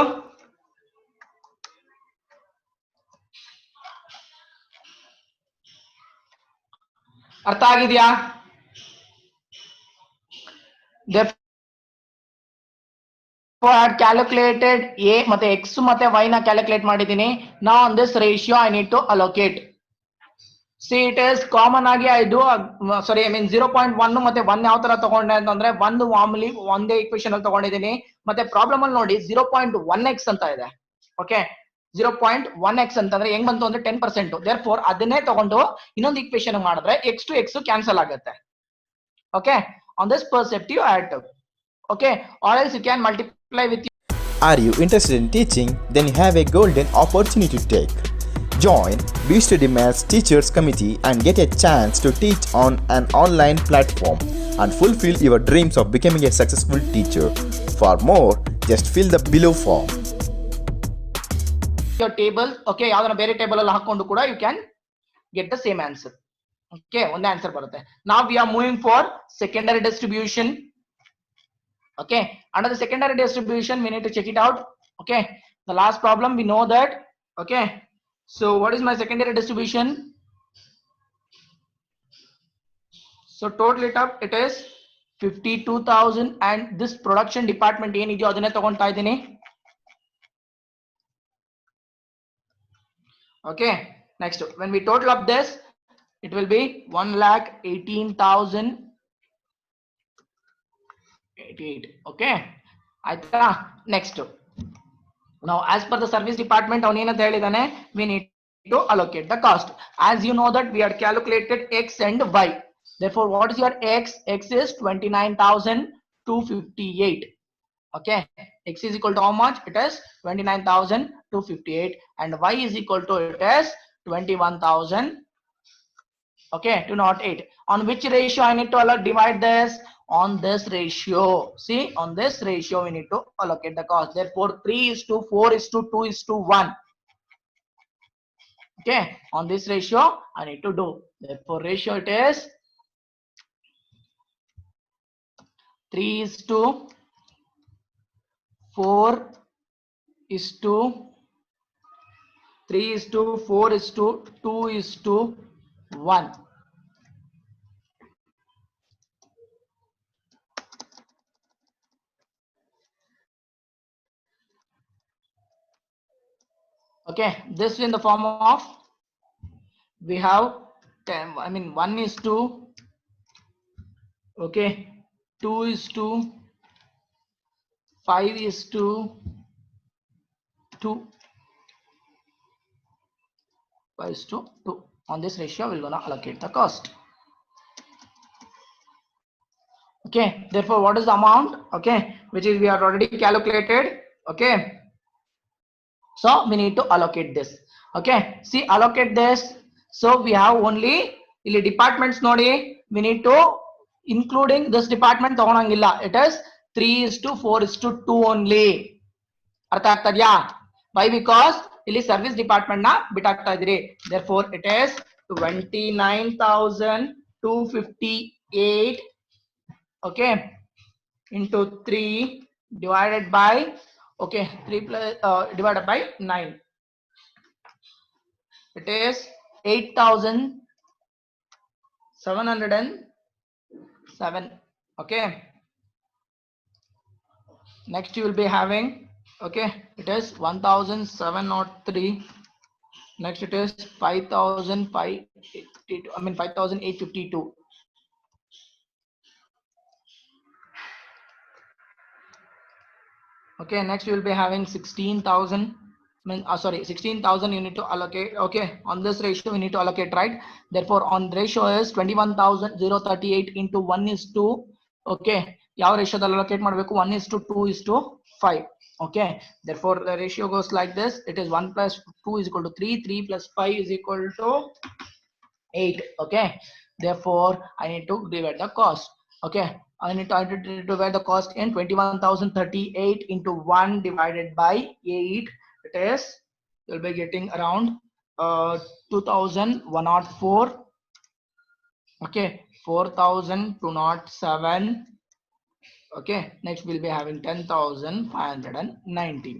ಅರ್ಥ ಆಗಿದೆಯಾ? Therefore I had calculated a ಮತ್ತೆ x ಮತ್ತೆ y ನ calculate ಮಾಡಿದ್ದೀನಿ. Now on this ratio I need to allocate. See, it is common ಆಗಿ ಇದು sorry I mean 0.1 ಮತ್ತೆ 1 ಯಾವ ತರ ತಗೊಂಡೆ ಅಂತಂದ್ರೆ ಒಂದು ಮಾಮೂಲಿ ಒಂದೇ ಈಕ್ವೇಶನ್ ಅಲ್ಲಿ ತಗೊಂಡಿದ್ದೀನಿ. ಮತ್ತೆ ಪ್ರಾಬ್ಲಮ್ ಅಲ್ಲಿ ನೋಡಿ 0.1x ಅಂತ ಇದೆ. ಓಕೆ, 0.1x ಅಂತಂದ್ರೆ ಹೆಂಗ್ ಬಂತು ಅಂದ್ರೆ 10%. therefore ಅದನ್ನೇ ತಗೊಂಡು ಇನ್ನೊಂದು ಈಕ್ವೇಶನ್ ಮಾಡಿದ್ರೆ x to x ಕ್ಯಾನ್ಸಲ್ ಆಗುತ್ತೆ. Okay, on this perspective I had to, okay, or else you can multiply with. Are you interested in teaching? Then you have a golden opportunity to take. Join BStudy Maths Teachers Committee and get a chance to teach on an online platform and fulfill your dreams of becoming a successful teacher. For more, just fill the below form. Your table, okay, ಯಾವ್ದನ್ನ ಬೇರೆ table ಅಲ್ಲಿ ಹಾಕೊಂಡು ಕೂಡ you can get the same answer. Okay, ಒಂದೇ answer ಬರುತ್ತೆ. Now we are moving for secondary distribution. Okay, under the secondary distribution we need to check it out. Okay, the last problem we know that. Okay, so what is my secondary distribution? So total it up, it is 52,000 and this production department ಏನಿದೆಯೋ ಅದನ್ನೇ ತಗೊಂತಾ ಇದ್ದೀನಿ. Okay, next when we total up this, it will be 1,18,088. Okay, ಆಯ್ತಾ? Next, now as per the service department ಅವನು ಏನಂತ ಹೇಳಿದಾನೆ, we need to allocate the cost. As you know that we had calculated x and y. Therefore what is your x? X is 29,258. Okay, x is equal to how much? It is 29,258 and y is equal to, it is 21,000. Okay, 208. On which ratio I need to divide this? On this ratio. See, on this ratio we need to allocate the cost. Therefore, 3:4:2:1. Okay, on this ratio I need to do. Therefore, ratio it is 3:4:2:1. Okay, this in the form of we have 10, I mean 1:2, okay, 2:5:2, 5:2. On this ratio we're gonna allocate the cost. Okay, therefore what is the amount? Okay, which is we are already calculated. Okay, so we need to allocate this. Okay, see, allocate this. So we have only departments nodi. We need to including this department ತಗೊಳಂಗಿಲ್ಲ. It is 3:4:2 only. ಅರ್ಥ ಆಗ್ತದ್ಯಾ? Why? Because ಇಲ್ಲಿ service department ನ ಬಿಟ್ಟಾಗ್ತಾ ಇದ್ರಿ. Therefore it is 29,258, okay, into 3 divided by, okay, 3 plus divided by 9. It is 8,707. Okay, next you will be having, okay, it is 1,703. Next it is 5,582, I mean 5,852. Okay, next you will be having 16,000. I mean, sorry, 16,000 you need to allocate. Okay, on this ratio we need to allocate, right? Therefore on ratio is 21,038 into 1:2. Okay, ಯಾವ ratio ದಲ್ಲಿ allocate ಮಾಡಬೇಕು? 1:2:5. Okay, therefore the ratio goes like this. It is 1 plus 2 is equal to 3, 3 plus 5 is equal to 8. Okay, therefore I need to divide the cost. Okay, I need to divide the cost in 21,038 into 1 divided by 8. It is, you'll be getting around 2,104. Okay, 4,207. Okay, next we'll be having 10,519.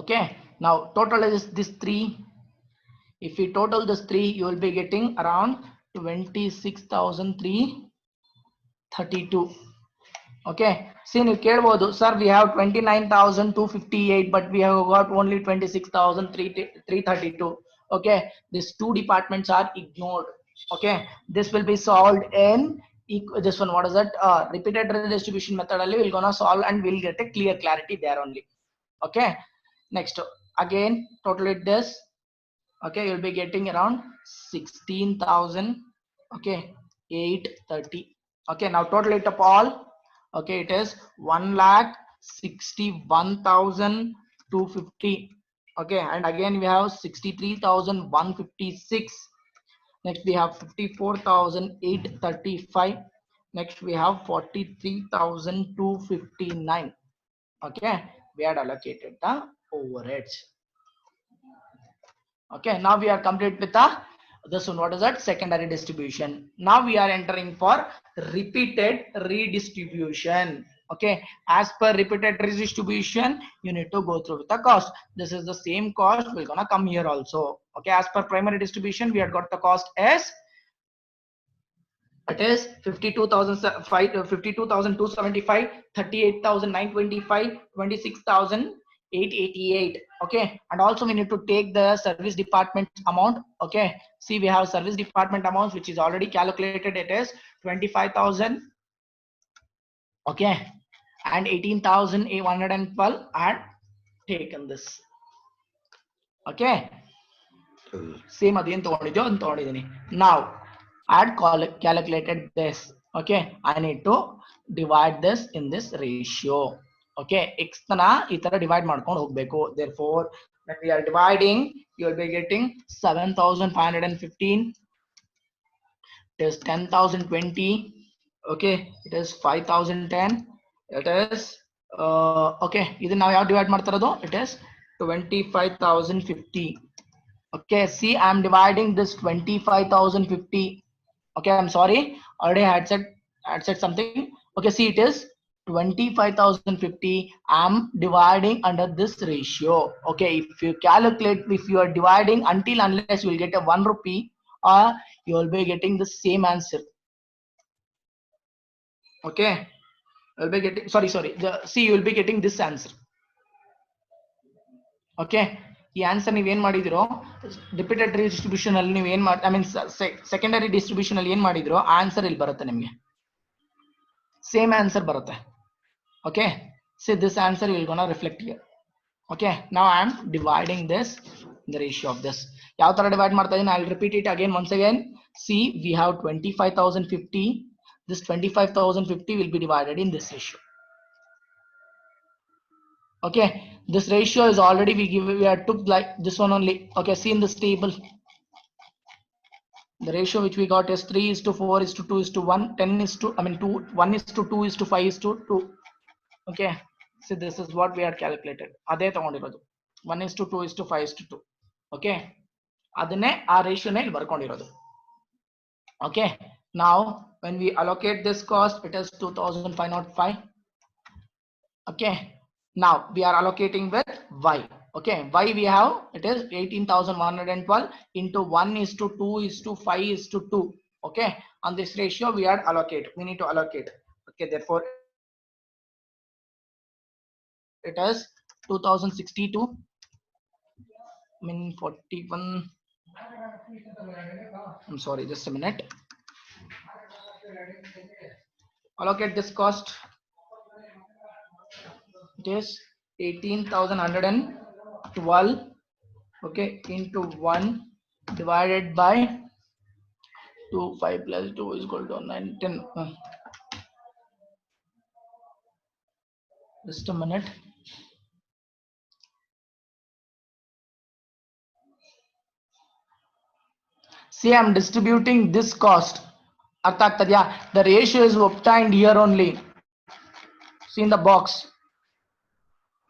Okay, now total is this 3. If we total this 3, you will be getting around 26,332. Okay, see, you ಕೇಳಬಹುದು, sir, we have 29,258, but we have got only 26,332. Okay, these two departments are ignored. Okay, this will be solved in this one. What is that? Repeated redistribution method. We're gonna solve and we'll get a clear clarity there only. Okay, next again total it this. Okay, you'll be getting around 16,000. Okay, 830. Okay, now total it up all. Okay, it is 1,61,250. Okay, and again we have 63,156. Next we have 54,835. Next we have 43,259. Okay, we had allocated the overheads. Okay, now we are complete with this one. What is that? Secondary distribution. Now we are entering for repeated redistribution. Okay, as per repeated redistribution you need to go through with the cost. This is the same cost will gonna come here also. Okay, as per primary distribution we had got the cost as it is 52,275, 38,925, 26,888. Okay, and also we need to take the service department amount. Okay, see, we have service department amounts which is already calculated. It is 25,000. Okay, and 18,812 and taken this. Okay, same again now add calculated this. Okay, I need to divide this in this ratio. Okay, x na ಈ ತರ divide ಮಾಡ್ಕೊಂಡು ಹೋಗಬೇಕು. Therefore when we are dividing, you will be getting 7,515. It is 10,020. Okay, it is 5,010. It is okay. This now you have divide martarado. It is 25,050. Okay, see, I'm dividing this 25,050. Okay, I'm sorry, already had said something. Okay, see, it is 25,050. I'm dividing under this ratio. Okay, if you calculate, if you are dividing until unless you will get a 1 rupee, or you will be getting the same answer. Okay, you'll be getting see, you will be getting this answer. Okay, ಈ answer ನೀವೇನ್ ಮಾಡಿದಿರೋ repeated distribution ಅಲ್ಲಿ ನೀವು ಏನ್ I mean secondary distribution ಅಲ್ಲಿ ಏನ್ ಮಾಡಿದಿರೋ answer ಇಲ್ಲಿ ಬರುತ್ತೆ ನಿಮಗೆ ಸೇಮ್ ಆನ್ಸರ್ ಬರುತ್ತೆ okay see this answer will gonna reflect here okay now I am dividing this in the ratio of this ಯಾವ ತರ ಡಿವೈಡ್ ಮಾಡ್ತಾ ಇದೀನಿ I'll repeat it again once again see we have 25,050 this 25,050 will be divided in this ratio okay this ratio is already we are took like this one only okay see in this table the ratio which we got is 3:4:2:1 10:2 I mean 2 1:2:2:5:2 okay so this is what we had calculated ade tagondirodu 1:2:5:2 okay adane aa ratio ne illi barkondirodu okay now when we allocate this cost it is 2,505 okay now we are allocating with y okay y we have it is 18,112 into 1:2:5:2 okay on this ratio we are allocate we need to allocate okay therefore it is 2062 I mean 41 I'm sorry just a minute allocate this cost it is 18,112 okay into 1 divided by 2 5 plus 2 is equal to 9 10 just a minute see I'm distributing this cost artha agtadya the ratio is obtained here only see in the box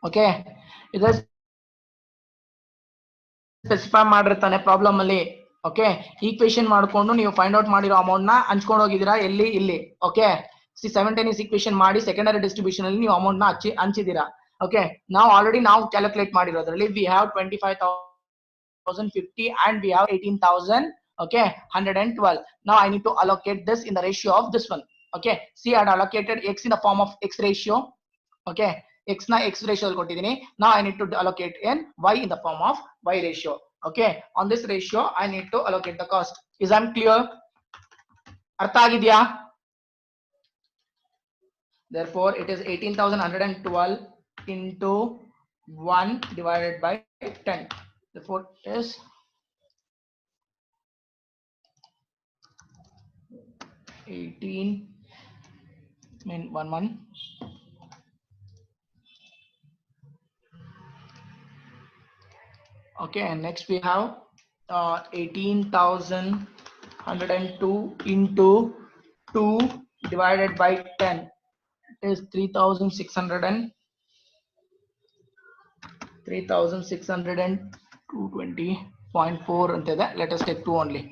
okay it is specify ಮಾಡಿರ್ತಾನೆ problem ಅಲ್ಲಿ okay equation ಮಾಡ್ಕೊಂಡು ನೀವು find out ಮಾಡಿರೋ amount ನ ಹಂಚ್ಕೊಂಡು ಹೋಗಿದ್ದೀರಾ ಎಲ್ಲಿ ಇಲ್ಲಿ ಓಕೆ ಸಿ ಸೈಮಲ್ಟೇನಿಯಸ್ ಈಕ್ವೇಷನ್ ಮಾಡಿ ಸೆಕೆಂಡರಿ ಡಿಸ್ಟ್ರಿಬ್ಯೂಷನ್ ಅಲ್ಲಿ ನೀವು ಅಮೌಂಟ್ ನ ಹಂಚಿದ್ದೀರಾ ಓಕೆ ನಾವು ಆಲ್ರೆಡಿ ನಾವು ಕ್ಯಾಲ್ಕುಲೇಟ್ ಮಾಡಿರೋದ್ರಲ್ಲಿ we have 25,050 and we have 18,000 okay 112 now I need to allocate this in the ratio of this one okay see I had allocated x in the form of x ratio okay x na x ratio alli kottidini now I need to allocate in y in the form of y ratio okay on this ratio I need to allocate the cost is I'm clear artha agidya therefore it is 18,112 into 1 divided by 10 therefore it is 18 mean 1 okay and next we have 18,102 into 2 divided by 10 it is 3,620.4 antida let us take 2 only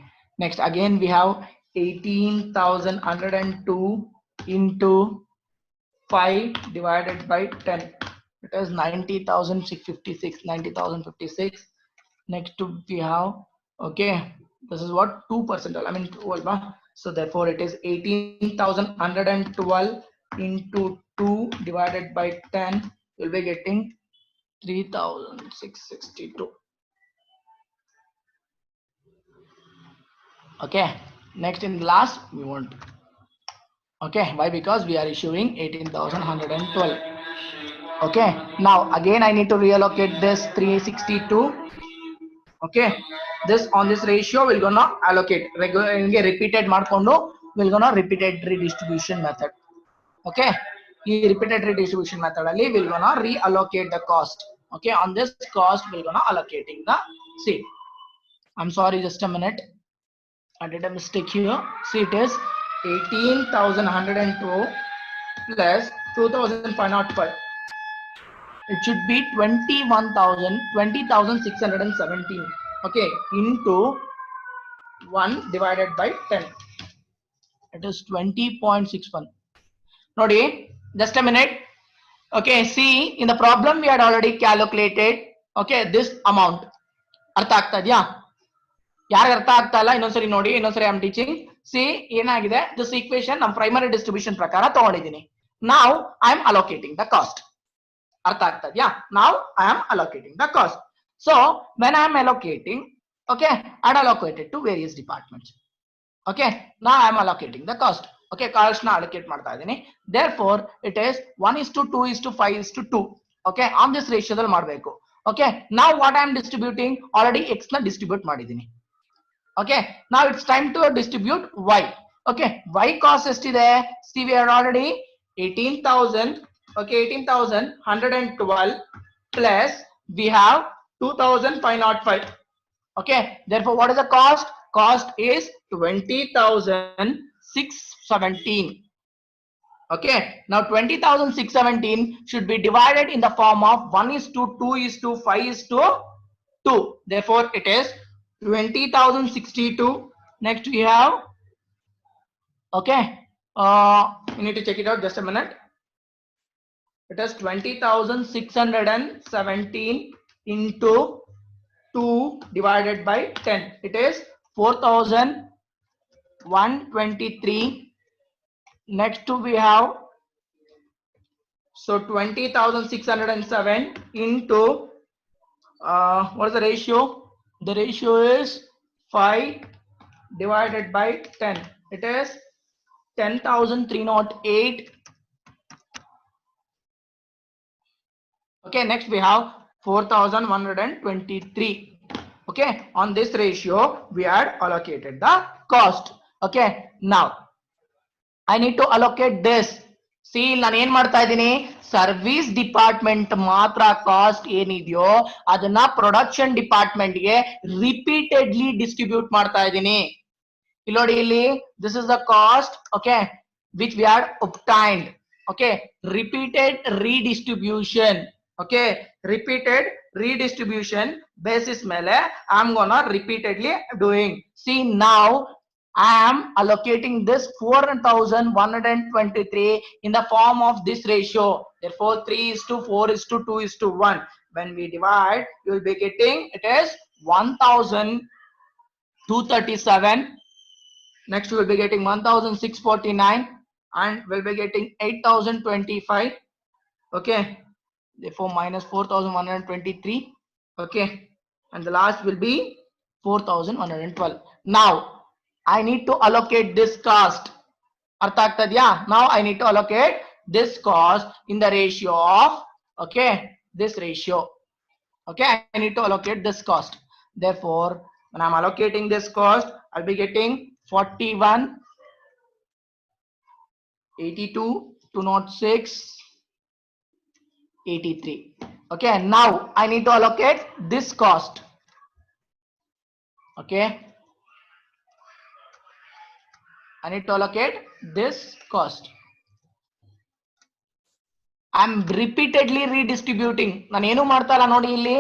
next again we have 18,102 into 5 divided by 10 it is 90,056 next to we have okay this is what 2% I mean 12 so therefore it is 18,112 into 2 divided by 10 you'll be getting 3,662 okay next in the last we want okay why because we are issuing 18,112 okay now again I need to reallocate this 362 okay this on this ratio we're gonna allocate repeated ಮಾಡ್ಕೊಂಡು we're gonna repeated redistribution method okay ಈ repeated redistribution method ಅಲ್ಲಿ we're gonna reallocate the cost Okay, on this cost we're gonna allocating the, see, I'm sorry, just a minute, I did a mistake here. See, it is 18,102 plus 2,505. It should be 20,617. Okay, into 1 divided by 10. It is 20.61. Nodi, just a minute. Okay, see, in the problem we had already calculated, okay, this amount. ಅರ್ಥ ಆಗ್ತಾ ಇದೆಯಾ? ಯಾರಿಗೆ ಅರ್ಥ ಆಗ್ತಾ ಇಲ್ಲ ಇನ್ನೊಂದ್ಸರಿ ನೋಡಿ, ಇನ್ನೊಂದ್ಸರಿ ಐ ಆಮ್ ಟೀಚಿಂಗ್. ಸಿ, ಏನಾಗಿದೆ, ದಿಸ್ ಈಕ್ವೇಶನ್ ನಮ್ಮ ಪ್ರೈಮರಿ ಡಿಸ್ಟ್ರಿಬ್ಯೂಷನ್ ಪ್ರಕಾರ ತಗೊಂಡಿದ್ದೀನಿ. ನಾವು I am allocating the cost. ಅರ್ಥ ಆಗ್ತಾ ಇದೆಯಾ? ನಾವು I am allocating the cost. So when I am allocating, okay, I allocated to various departments. Okay, ನಾ I am allocating the cost. Okay, cost ನ allocate ಮಾಡ್ತಾ ಇದ್ದೀನಿ. therefore it is 1:2:5:2. Okay, on this ರೇಷಿಯೋದಲ್ಲಿ ಮಾಡಬೇಕು. Okay, now what I am distributing, already x ನ distribute ಮಾಡಿದ್ದೀನಿ. Okay, now it's time to distribute y. Okay, y cost ಎಷ್ಟಿದೆ? see, we are already 18,000. okay, 18,112 plus we have 2,505. okay, therefore what is the cost? Cost is 20,617. okay, now 20,617 should be divided in the form of 1:2:5:2. therefore it is 20,062. next we have, okay, you need to check it out, just a minute. it is 20,617 into 2 divided by 10. it is 4,123. next we have, so 20,607 into what is the ratio? The ratio is 5 divided by 10. it is 10,308. okay, next we have 4,123. okay, on this ratio we had allocated the cost. okay, now I need to allocate this. see, ನಾನು ಏನ್ ಮಾಡ್ತಾ ಇದ್ದೀನಿ, service department ಮಾತ್ರ cost ಏನಿದೆಯೋ ಅದನ್ನ production department ಗೆ repeatedly distribute ಮಾಡ್ತಾ ಇದ್ದೀನಿ. ಇಲ್ಲಿ ನೋಡಿ, ಇಲ್ಲಿ this is the cost, okay, which we had obtained. Okay, repeated redistribution. Okay, repeated redistribution basis ಮೇಲೆ I am gonna repeatedly doing. see, now I am allocating this 4,123 in the form of this ratio. therefore 3:4:2:1. when we divide, you will be getting, it is 1,237. next we will be getting 1,649 and we'll be getting 8,025. okay, therefore minus 4,123. okay, and the last will be 4,112. now I need to allocate this cost. ಅರ್ಥ ಆಗ್ತಾ ಇದೆಯಾ? now I need to allocate this cost in the ratio of, okay, this ratio. okay, I need to allocate this cost. therefore when I'm allocating this cost, I'll be getting 41, 82, 206, 83. okay, now I need to allocate this cost. okay, I need to allocate this cost. I am repeatedly redistributing. ನಾನು ಏನು ಮಾಡ್ತಾ ಇಲ್ಲ ನೋಡಿ, ಇಲ್ಲಿ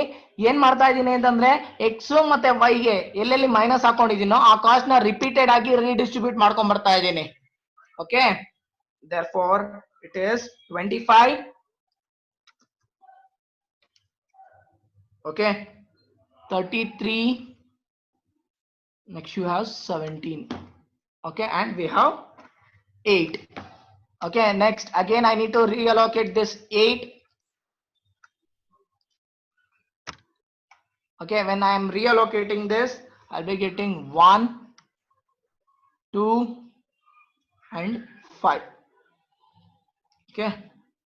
ಏನ್ ಮಾಡ್ತಾ ಇದ್ದೀನಿ ಅಂತಂದ್ರೆ x ಮತ್ತೆ y ಗೆ ಎಲ್ಲೆಲ್ಲಿ ಮೈನಸ್ ಹಾಕೊಂಡಿದ್ದೀನೋ ಆ ಕಾಸ್ಟ್ ನ ರಿಪೀಟೆಡ್ ಆಗಿ ರೀಡಿಸ್ಟ್ರಿಬ್ಯೂಟ್ ಮಾಡ್ಕೊಂಡ್ ಬರ್ತಾ ಇದ್ದೀನಿ. Okay, therefore it is 25. okay, 33. next you have 17. okay, and we have 8. okay, next again I need to reallocate this 8. okay, when I am reallocating this, I'll be getting 1, 2 and 5. okay,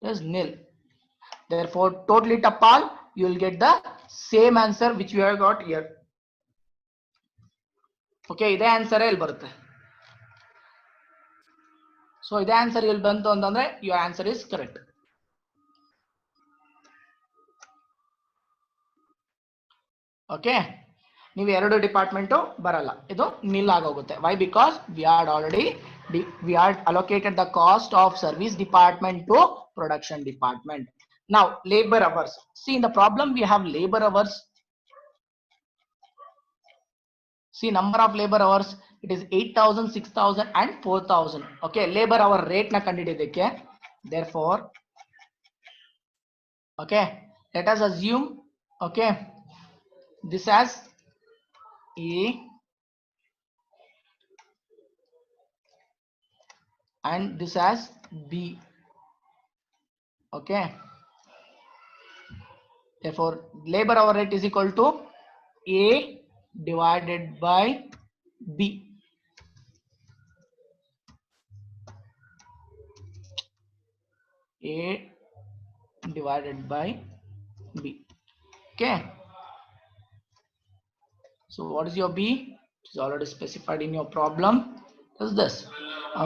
there's nil. therefore totally tapal, you will get the same answer which we have got here. okay, ಇದೇ answer ಇಲ್ಲಿ ಬರುತ್ತೆ. So ಇದೇ answer ಇಲ್ಲಿ ಬಂತು ಅಂತಂದ್ರೆ your answer is correct. Okay, ನೀವು ಎರಡು department ಬರಲ್ಲ, ಇದು ನಿಲ್ ಆಗೋಗುತ್ತೆ. Why? Because we are already we are allocated the cost of service department to production department. Now labor hours, see in the problem we have labor hours. See number of labor hours, it is 8,000, 6,000 and 4,000. okay, labor hour rate na ಕಂಡುಹಿಡಿಯೋದಕ್ಕೆ, therefore okay, let us assume okay this as A and this as B. okay, therefore labor hour rate is equal to A divided by B. A divided by B. okay, so what is your B? It is already specified in your problem. Is this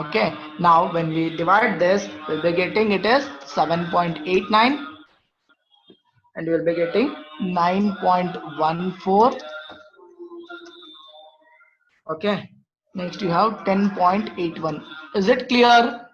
okay? Now when we divide this, we'll be getting it is 7.89 and we will be getting 9.14. okay, next you have 10.81. is it clear?